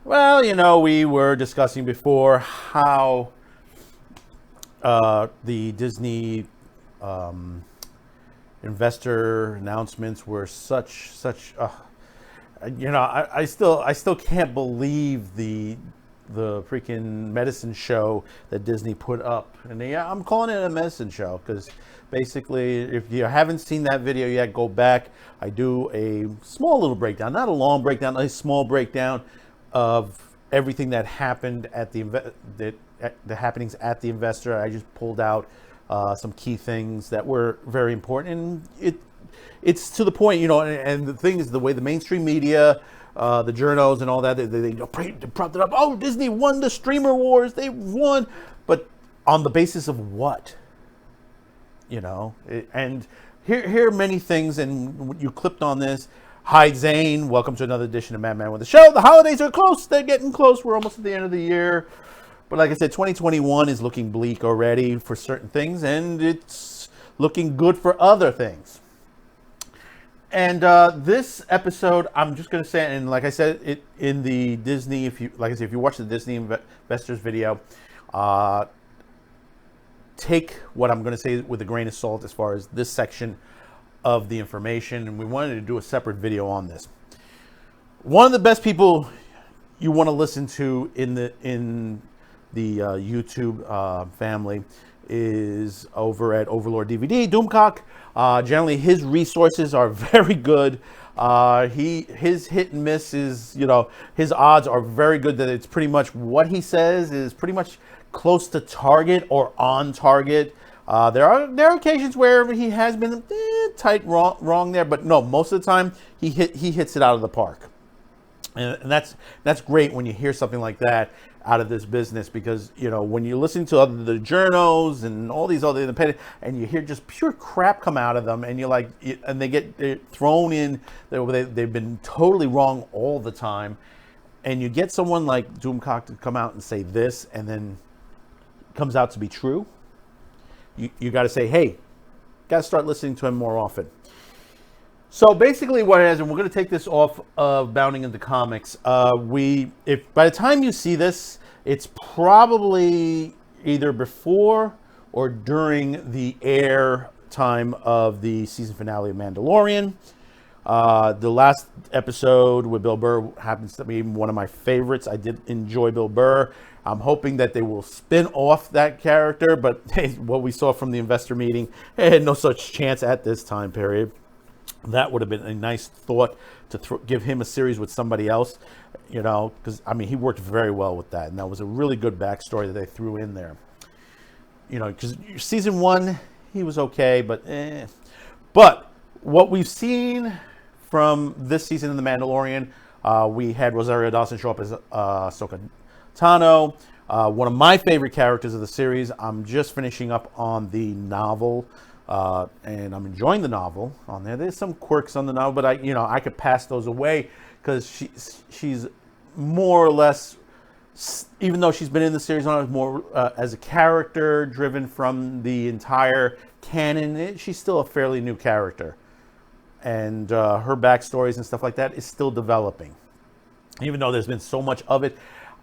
Well, we were discussing before how the Disney investor announcements were such. I still can't believe the freaking medicine show that Disney put up, and I'm calling it a medicine show because basically, if you haven't seen that video yet, go back. I do a small little breakdown, not a long breakdown, a small breakdown of everything that happened at the happenings at the investor. I just pulled out some key things that were very important, and it's to the point, and the thing is, the way the mainstream media, the journos and all that, they propped it up. Oh, Disney won the streamer wars. They won. But on the basis of what? And here are many things, and you clipped on this. Hi, Zane. Welcome to another edition of Madman with the Show. The holidays are close. They're getting close. We're almost at the end of the year. But like I said, 2021 is looking bleak already for certain things, and it's looking good for other things. And this episode, I'm just going to say, and like I said, it in the Disney, if you watch the Disney investors video, take what I'm going to say with a grain of salt as far as this section of the information. And we wanted to do a separate video on this. One of the best people you want to listen to in the YouTube family is over at Overlord DVD, Doomcock. Generally, his resources are very good. His hit and miss is, his odds are very good that it's pretty much what he says is pretty much close to target or on target. There are occasions where he has been tight wrong there, but no, most of the time he hits it out of the park. And that's great when you hear something like that out of this business, because when you listen to the journos and all these other independent, and you hear just pure crap come out of them, and you're like, and they're thrown in, they've been totally wrong all the time, and you get someone like Doomcock to come out and say this, and then it comes out to be true. You got to say, hey, got to start listening to him more often. So basically what it is, and we're going to take this off of Bounding into Comics, if by the time you see this, it's probably either before or during the air time of the season finale of Mandalorian. The last episode with Bill Burr happens to be one of my favorites. I did enjoy Bill Burr. I'm hoping that they will spin off that character, but what we saw from the investor meeting, had no such chance at this time period. That would have been a nice thought to give him a series with somebody else, because he worked very well with that, and that was a really good backstory that they threw in there. Because season 1 he was okay, but But what we've seen from this season in The Mandalorian, we had Rosario Dawson show up as Ahsoka Tano, one of my favorite characters of the series. I'm just finishing up on the novel. And I'm enjoying the novel on there. There's some quirks on the novel, but I could pass those away because she's more or less, even though she's been in the series on more as a character driven from the entire canon, she's still a fairly new character, and her backstories and stuff like that is still developing. Even though there's been so much of it,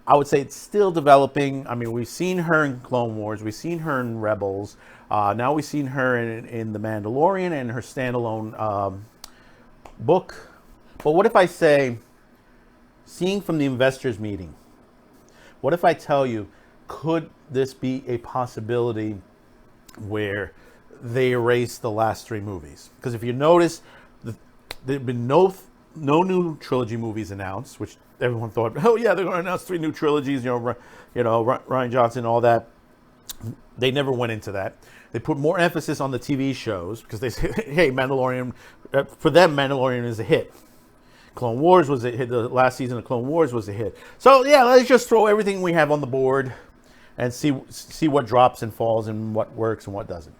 I would say it's still developing. We've seen her in Clone Wars, we've seen her in Rebels. Now we've seen her in The Mandalorian and her standalone book. But what if I say, seeing from the investors meeting, what if I tell you, could this be a possibility where they erase the last 3 movies? Because if you notice, there have been no new trilogy movies announced, which everyone thought, oh yeah, they're going to announce 3 new trilogies, Rian Johnson, all that. They never went into that. They put more emphasis on the TV shows because they say, hey, Mandalorian, for them, Mandalorian is a hit. Clone Wars was a hit. The last season of Clone Wars was a hit. So yeah, let's just throw everything we have on the board and see what drops and falls and what works and what doesn't.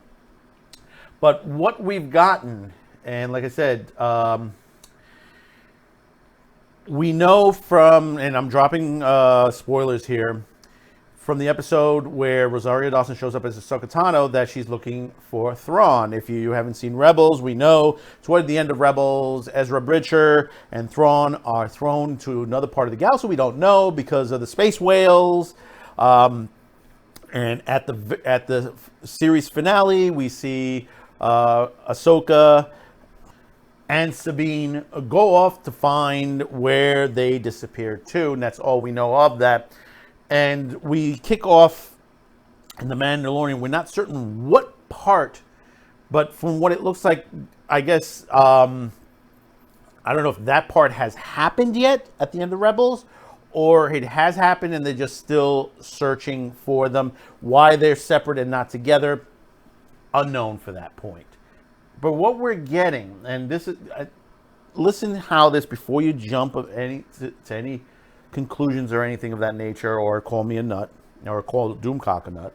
But what we've gotten, and like I said, we know from, and I'm dropping spoilers here, from the episode where Rosario Dawson shows up as Ahsoka Tano that she's looking for Thrawn. If you haven't seen Rebels, we know toward the end of Rebels, Ezra Bridger and Thrawn are thrown to another part of the galaxy we don't know because of the space whales. And at the series finale, we see Ahsoka and Sabine go off to find where they disappeared to, and that's all we know of that. And we kick off in The Mandalorian. We're not certain what part, but from what it looks like, I guess, I don't know if that part has happened yet at the end of Rebels, or it has happened and they're just still searching for them. Why they're separate and not together, unknown for that point. But what we're getting, and this is, listen how this, before you jump to any conclusions or anything of that nature, or call me a nut, or call Doomcock a nut.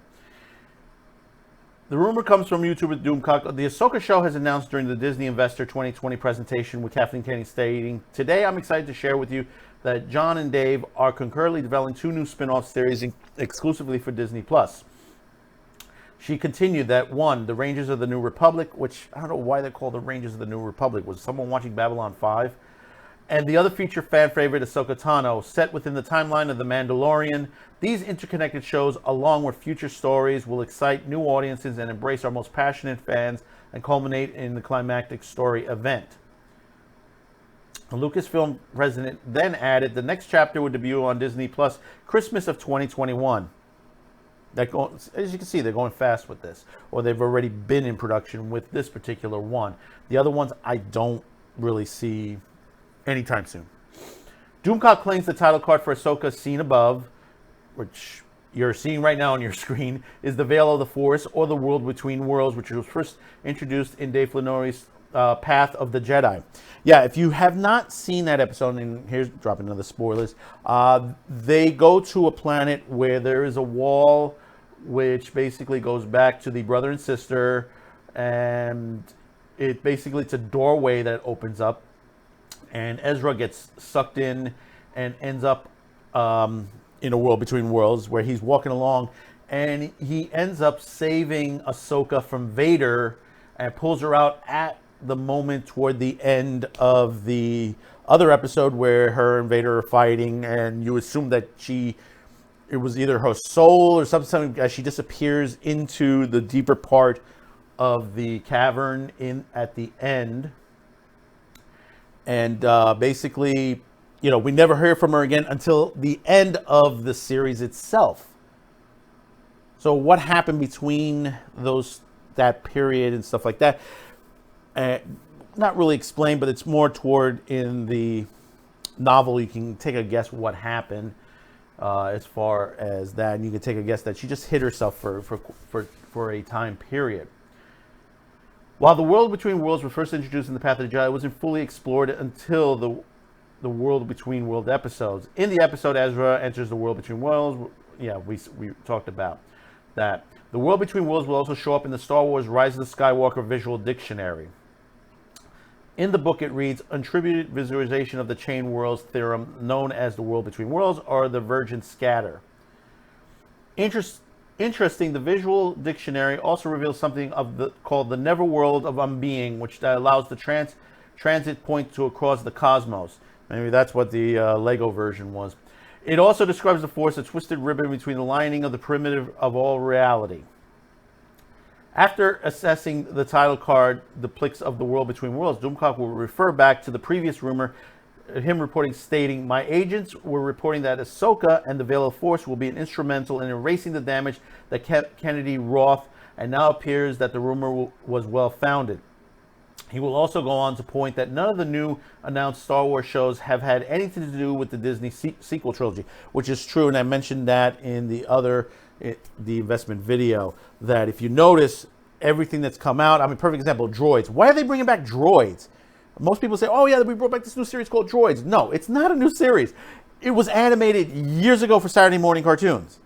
The rumor comes from YouTuber Doomcock. The Ahsoka show has announced during the Disney Investor 2020 presentation with Kathleen Kennedy stating, "Today I'm excited to share with you that John and Dave are concurrently developing 2 new spin-off series exclusively for Disney+. She continued that 1, The Rangers of the New Republic, which I don't know why they're called The Rangers of the New Republic. Was someone watching Babylon 5? And the other feature fan favorite, Ahsoka Tano, set within the timeline of The Mandalorian. These interconnected shows, along with future stories, will excite new audiences and embrace our most passionate fans and culminate in the climactic story event." The Lucasfilm president then added, "The next chapter would debut on Disney Plus Christmas of 2021. As you can see, they're going fast with this, or they've already been in production with this particular one. The other ones I don't really see anytime soon. Doomcock claims the title card for Ahsoka seen above, which you're seeing right now on your screen, is the Veil of the Force, or the World Between Worlds, which was first introduced in Dave Filoni's Path of the Jedi. Yeah, if you have not seen that episode, and here's dropping another spoilers, they go to a planet where there is a wall which basically goes back to the brother and sister, and it's a doorway that opens up, and Ezra gets sucked in and ends up in a world between worlds where he's walking along, and he ends up saving Ahsoka from Vader and pulls her out at the moment toward the end of the other episode where her and Vader are fighting, and you assume that it was either her soul or something, as she disappears into the deeper part of the cavern at the end. And basically, we never hear from her again until the end of the series itself. So what happened between that period and stuff like that? Not really explained, but it's more toward in the novel. You can take a guess what happened as far as that, and you can take a guess that she just hid herself for a time period. While the World Between Worlds was first introduced in the Path of the Jedi, it wasn't fully explored until the World Between World episodes. In the episode, Ezra enters the World Between Worlds. Yeah, we talked about that. The World Between Worlds will also show up in the Star Wars Rise of the Skywalker visual dictionary. In the book, it reads, "Untributed visualization of the chain worlds theorem, known as the World Between Worlds or the Virgin Scatter." Interesting, the visual dictionary also reveals something called the Neverworld of Unbeing, which allows the transit point to across the cosmos. Maybe that's what the Lego version was. It also describes the Force, a twisted ribbon between the lining of the primitive of all reality. After assessing the title card, the Plix of the World Between Worlds, Doomcock will refer back to the previous rumor, him reporting, stating, "My agents were reporting that Ahsoka and the Veil of Force will be instrumental in erasing the damage that Kennedy wrought, and now appears that the rumor was well-founded." He will also go on to point that none of the new announced Star Wars shows have had anything to do with the Disney sequel trilogy, which is true, and I mentioned that in the investment video, that if you notice everything that's come out, perfect example, droids. Why are they bringing back droids? Most people say, "Oh yeah, we brought back this new series called Droids." No, it's not a new series. It was animated years ago for Saturday morning cartoons.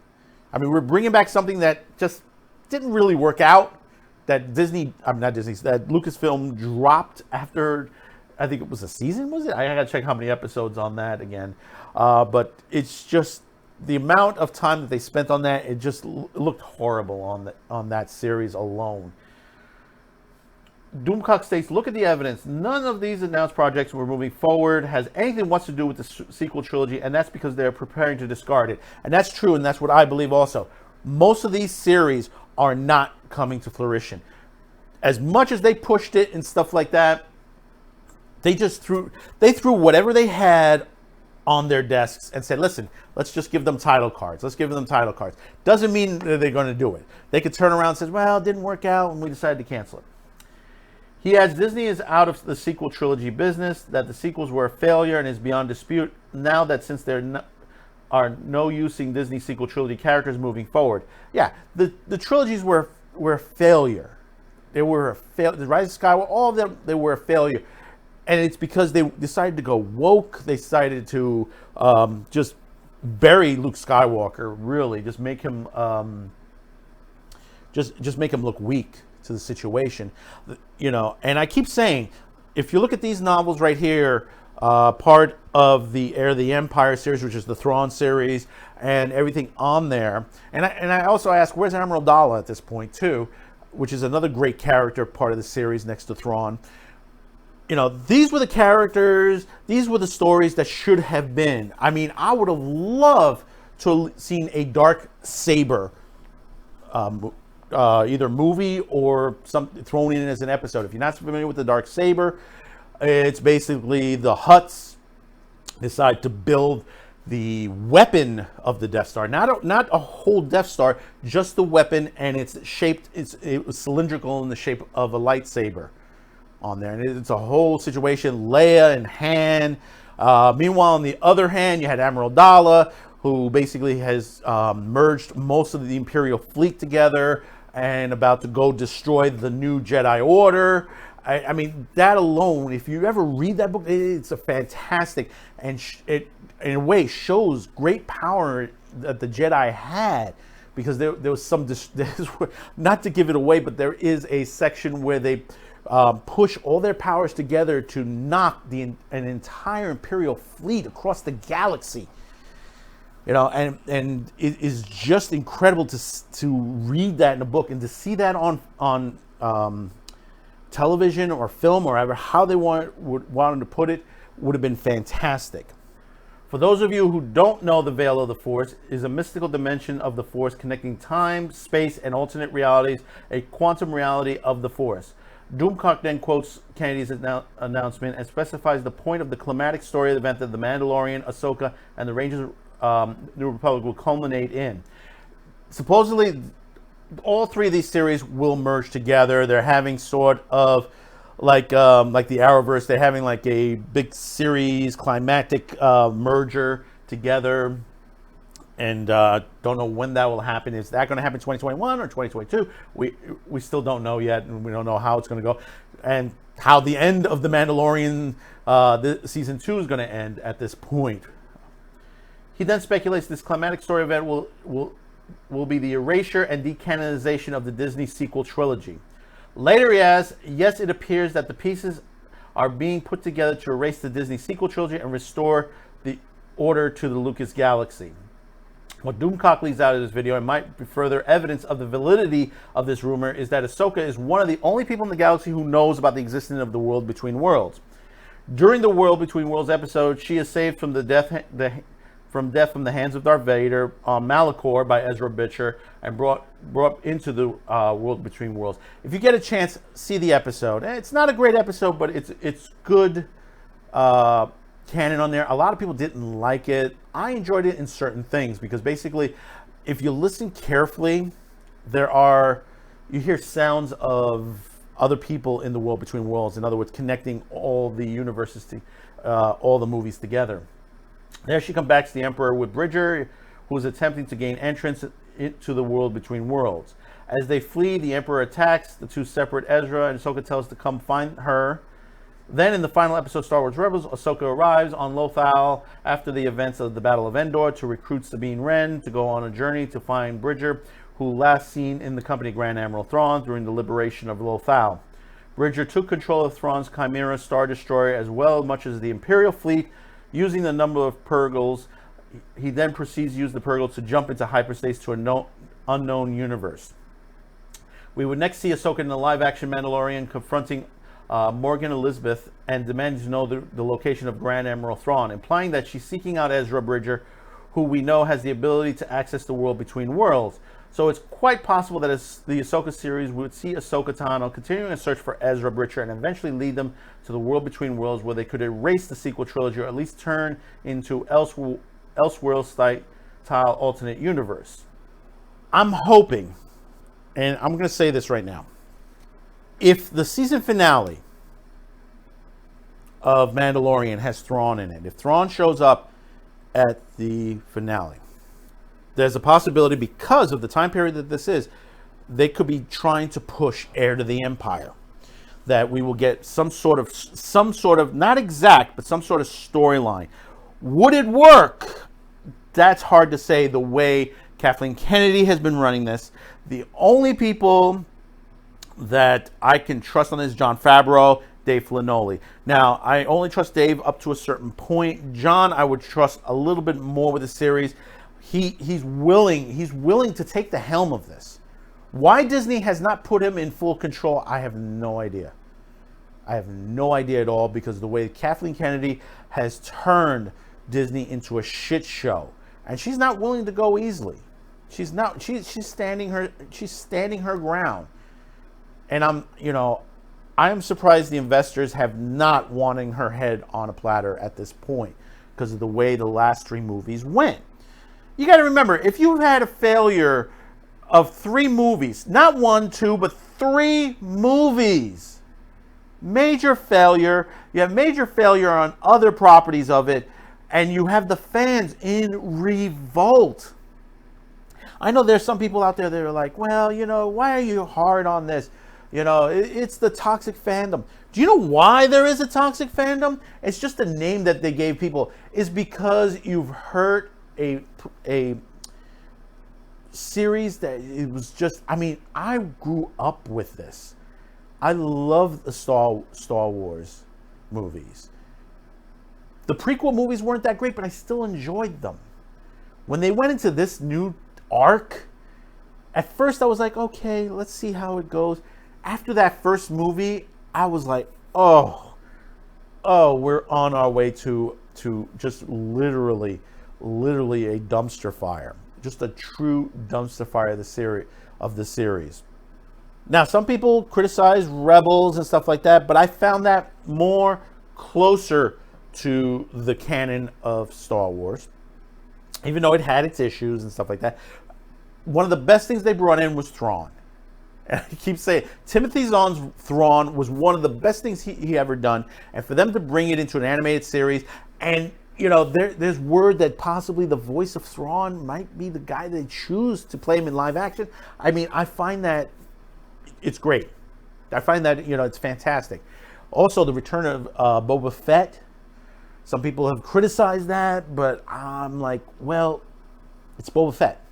We're bringing back something that just didn't really work out. That that Lucasfilm dropped after, I think it was a season, was it? I gotta check how many episodes on that again. But it's just the amount of time that they spent on that, it just looked horrible on that series alone. Doomcock states, look at the evidence. None of these announced projects we're moving forward has anything what's to do with the sequel trilogy, and that's because they're preparing to discard it. And that's true, and that's what I believe also. Most of these series are not coming to fruition. As much as they pushed it and stuff like that, they threw whatever they had on their desks and said, listen, let's just give them title cards. Let's give them title cards. Doesn't mean that they're going to do it. They could turn around and say, well, it didn't work out, and we decided to cancel it. He adds, Disney is out of the sequel trilogy business, that the sequels were a failure and is beyond dispute now that since there are no using Disney sequel trilogy characters moving forward. Yeah, the trilogies were a failure. They were a failure. The Rise of Skywalker, all of them, they were a failure. And it's because they decided to go woke. They decided to just bury Luke Skywalker, really. Just make him just make him look weak to the situation, you know. And I keep saying, if you look at these novels right here, part of the Heir of the Empire series, which is the Thrawn series, and everything on there, and I also ask, where's Admiral Dala at this point too, which is another great character part of the series next to Thrawn. You know, these were the characters, these were the stories that should have been. I mean, I would have loved to have seen a Dark Saber either movie or something thrown in as an episode. If you're not familiar with the Dark Saber, it's basically the Hutts decide to build the weapon of the Death Star, not a whole Death Star, just the weapon, and it was cylindrical in the shape of a lightsaber on there, and it's a whole situation. Leia and Han. Meanwhile, on the other hand, you had Admiral Dala, who basically has merged most of the Imperial fleet together and about to go destroy the new Jedi Order. I mean, that alone, if you ever read that book, it's a fantastic, and it in a way shows great power that the Jedi had, because there was some, not to give it away, but there is a section where they push all their powers together to knock an entire Imperial fleet across the galaxy. You know, and it is just incredible to read that in a book, and to see that on television or film, or ever how they wanted to put it, would have been fantastic. For those of you who don't know, the Veil of the Force is a mystical dimension of the Force connecting time, space, and alternate realities, a quantum reality of the Force. Doomcock then quotes Kennedy's announcement and specifies the point of the climatic story event that The Mandalorian, Ahsoka, and the Rangers New Republic will culminate in. Supposedly, all three of these series will merge together. They're having sort of like the Arrowverse. They're having like a big series climactic merger together, and don't know when that will happen. Is that going to happen 2021 or 2022? We still don't know yet, and we don't know how it's going to go, and how the end of The Mandalorian season 2 is going to end at this point. He then speculates this climatic story event will be the erasure and decanonization of the Disney sequel trilogy. Later he adds, yes, it appears that the pieces are being put together to erase the Disney sequel trilogy and restore the order to the Lucas galaxy. What Doomcock leaves out of this video, and might be further evidence of the validity of this rumor, is that Ahsoka is one of the only people in the galaxy who knows about the existence of the World Between Worlds. During the World Between Worlds episode, she is saved from death from the hands of Darth Vader on Malachor by Ezra Bridger, and brought into the World Between Worlds. If you get a chance, see the episode. It's not a great episode, but it's good canon on there. A lot of people didn't like it. I enjoyed it in certain things, because basically, if you listen carefully, you hear sounds of other people in the World Between Worlds. In other words, connecting all the universes to all the movies together. There she comes back to the Emperor with Bridger, who is attempting to gain entrance into the World Between Worlds. As they flee, the Emperor attacks the two separate Ezra, and Ahsoka tells to come find her. Then in the final episode, Star Wars Rebels, Ahsoka arrives on Lothal after the events of the Battle of Endor to recruit Sabine Wren to go on a journey to find Bridger, who last seen in the company of Grand Admiral Thrawn during the liberation of Lothal. Bridger took control of Thrawn's Chimera Star Destroyer, as well much as the Imperial fleet, using the number of Purgles he then proceeds to use the Purgle to jump into hyperspace to a unknown universe. We would next see Ahsoka in the live-action Mandalorian confronting Morgan Elizabeth and demanding to know the location of Grand Admiral Thrawn, implying that she's seeking out Ezra Bridger, who we know has the ability to access the world between worlds. So it's quite possible that the Ahsoka series would see Ahsoka Tano continuing a search for Ezra Bridger and eventually lead them to the world between worlds, where they could erase the sequel trilogy or at least turn into Elseworld-style alternate universe. I'm hoping, and I'm going to say this right now, if the season finale of Mandalorian has Thrawn in it, if Thrawn shows up at the finale, there's a possibility, because of the time period that this is, they could be trying to push Heir to the Empire, that we will get some sort of not exact, but some sort of storyline. Would it work? That's hard to say, the way Kathleen Kennedy has been running this. The only people that I can trust on this, Jon Favreau, Dave Filoni. Now, I only trust Dave up to a certain point. Jon, I would trust a little bit more with the series. He's willing to take the helm of this. Why Disney has not put him in full control, I have no idea. I have no idea at all, because the way Kathleen Kennedy has turned Disney into a shit show, and she's not willing to go easily. She's standing her ground. And I am surprised the investors have not wanting her head on a platter at this point, because of the way the last 3 movies went. You got to remember, if you've had a failure of 3 movies, not 1, 2, but 3 movies, major failure. You have major failure on other properties of it, and you have the fans in revolt. I know there's some people out there that are like, well, why are you hard on this? It's the toxic fandom. Do you know why there is a toxic fandom? It's just a name that they gave people. Is because you've heard a series that it was just, I grew up with this. I love the Star Wars movies. The prequel movies weren't that great, but I still enjoyed them. When they went into this new arc, at first I was like, okay, let's see how it goes. After that first movie, I was like, oh, we're on our way to just literally a dumpster fire. Just a true dumpster fire of the series. Now, some people criticize Rebels and stuff like that, but I found that more closer to the canon of Star Wars, even though it had its issues and stuff like that. One of the best things they brought in was Thrawn. And I keep saying, Timothy Zahn's Thrawn was one of the best things he ever done. And for them to bring it into an animated series, and there's word that possibly the voice of Thrawn might be the guy they choose to play him in live action. I find that it's great. I find that, it's fantastic. Also, the return of Boba Fett. Some people have criticized that, but I'm like, well, it's Boba Fett.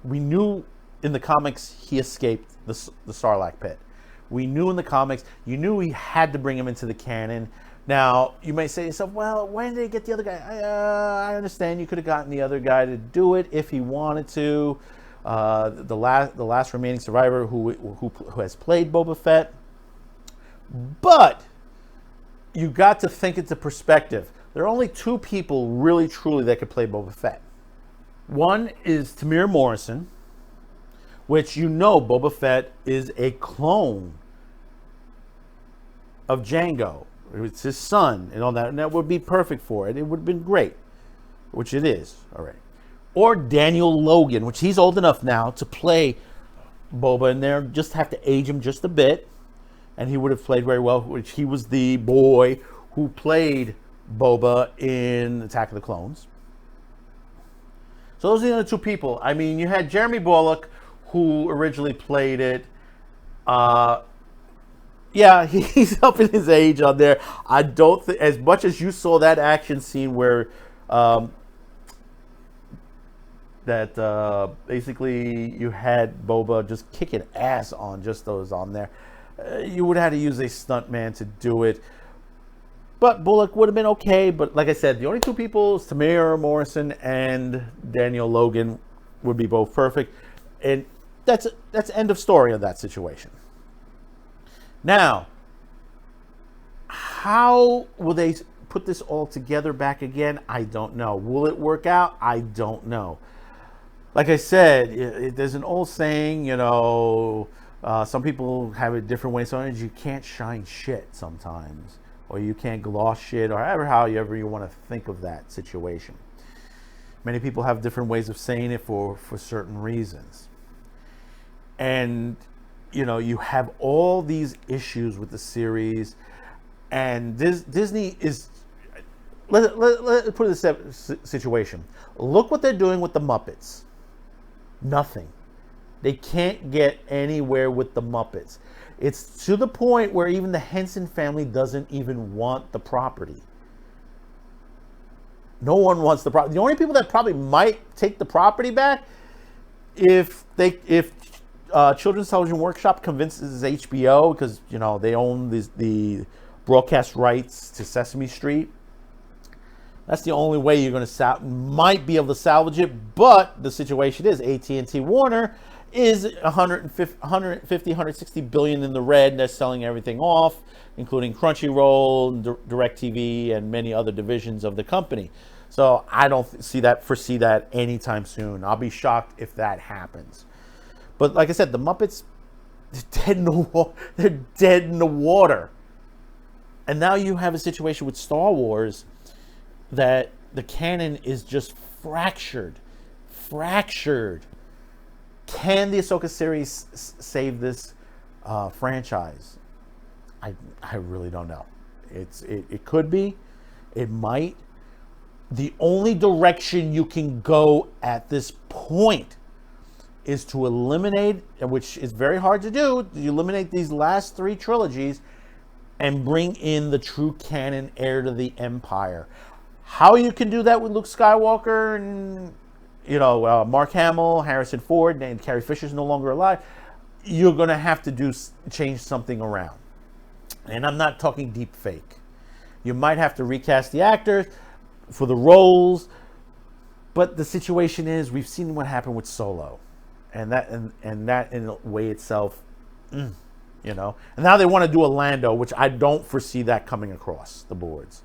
We knew in the comics he escaped the Sarlacc pit. We knew in the comics, you knew he had to bring him into the canon. Now, you may say to yourself, well, why did they get the other guy? I understand you could have gotten the other guy to do it if he wanted to. The last remaining survivor who has played Boba Fett. But you got to think into perspective. There are only 2 people really truly that could play Boba Fett. One is Tamir Morrison, which Boba Fett is a clone of Jango. It's his son and all that, and that would be perfect for it. It would have been great, which it is already. Or Daniel Logan, which he's old enough now to play Boba, and they just have to age him just a bit, and he would have played very well, which he was the boy who played Boba in Attack of the Clones. So those are the other 2 people. You had Jeremy Bulloch, who originally played it. Yeah, he's up in his age on there. I don't think, as much as you saw that action scene where basically you had Boba just kicking ass on just those on there, you would have had to use a stuntman to do it. But Bullock would have been okay. But like I said, the only two people, Tamir Morrison and Daniel Logan, would be both perfect. And that's end of story of that situation. Now, how will they put this all together back again? I don't know. Will it work out? I don't know. Like I said, there's an old saying, some people have a different way. Sometimes you can't shine shit sometimes, or you can't gloss shit, or however you want to think of that situation. Many people have different ways of saying it for certain reasons. And, you have all these issues with the series, and Disney is, let's put it in this situation. Look what they're doing with the Muppets. Nothing. They can't get anywhere with the Muppets. It's to the point where even the Henson family doesn't even want the property. No one wants the property. The only people that probably might take the property back if Children's Television Workshop convinces HBO, because they own the broadcast rights to Sesame Street. That's the only way you're going to might be able to salvage it. But the situation is AT&T Warner is 150-160 billion in the red. They're selling everything off, including Crunchyroll, DirecTV, and many other divisions of the company. So I don't foresee that anytime soon. I'll be shocked if that happens. But like I said, the Muppets, they're dead in the water. And now you have a situation with Star Wars that the canon is just fractured. Can the Ahsoka series save this franchise? I really don't know. It could be. It might. The only direction you can go at this point is to eliminate, which is very hard to do, you eliminate these last three trilogies and bring in the true canon heir to the Empire. How you can do that with Luke Skywalker and Mark Hamill, Harrison Ford, and Carrie Fisher's no longer alive, you're going to have to change something around. And I'm not talking deep fake. You might have to recast the actors for the roles, but the situation is we've seen what happened with Solo, and that in a way itself, and now they want to do a Lando, which I don't foresee that coming across the boards.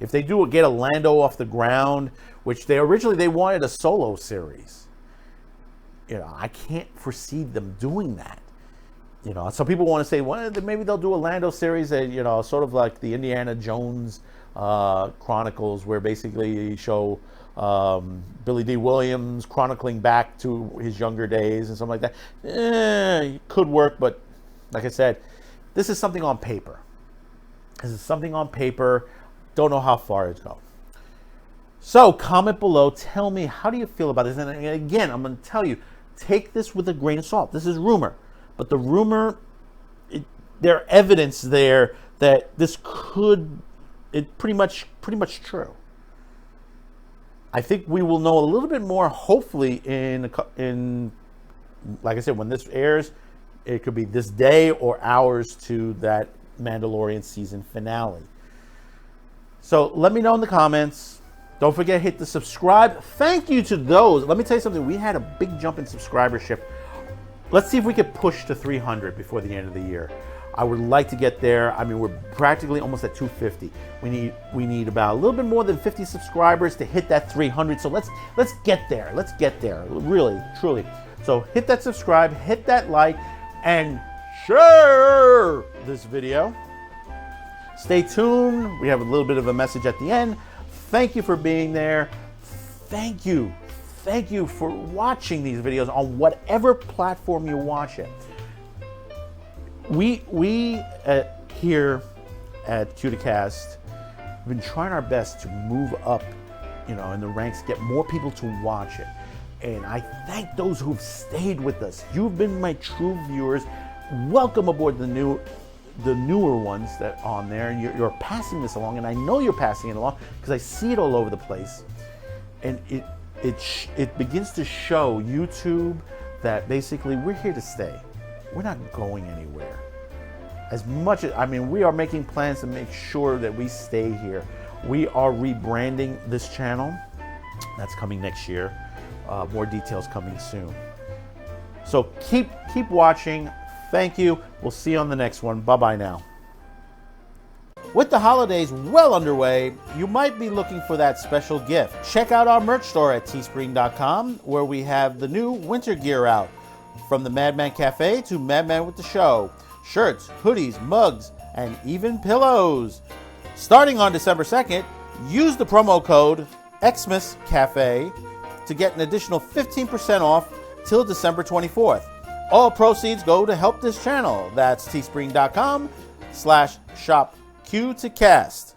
If they get a Lando off the ground, which they originally wanted a Solo series, I can't foresee them doing that. Some people want to say, well, maybe they'll do a Lando series that, sort of like the Indiana Jones Chronicles, where basically you show Billy D. Williams chronicling back to his younger days and something like that. It could work, but like I said, this is something on paper. Don't know how far it's going. So comment below. Tell me, how do you feel about this? And again, I'm going to tell you, take this with a grain of salt. This is rumor. But the rumor, there are evidence there that this pretty much true. I think we will know a little bit more, hopefully, in like I said, when this airs, it could be this day or hours to that Mandalorian season finale. So let me know in the comments. Don't forget, hit the subscribe. Thank you to those. Let me tell you something. We had a big jump in subscribership. Let's see if we could push to 300 before the end of the year. I would like to get there. I mean, we're practically almost at 250. We need about a little bit more than 50 subscribers to hit that 300. So let's get there. Let's get there. Really, truly. So hit that subscribe, hit that like, and share this video. Stay tuned. We have a little bit of a message at the end. Thank you for being there. Thank you for watching these videos on whatever platform you watch it. We here at Cuticast have been trying our best to move up, in the ranks, get more people to watch it. And I thank those who've stayed with us. You've been my true viewers. Welcome aboard the newer ones that are on there, and you're passing this along, and I know you're passing it along because I see it all over the place. And it begins to show YouTube that basically we're here to stay. We're not going anywhere. as much as, I mean, we are making plans to make sure that we stay here. We are rebranding this channel. That's coming next year. More details coming soon. So keep watching. Thank you. We'll see you on the next one. Bye-bye now. With the holidays well underway, you might be looking for that special gift. Check out our merch store at teespring.com, where we have the new winter gear out. From the Madman Cafe to Madman with the Show. Shirts, hoodies, mugs, and even pillows. Starting on December 2nd, use the promo code XMASCafe to get an additional 15% off till December 24th. All proceeds go to help this channel. That's teespring.com/shopq2cast.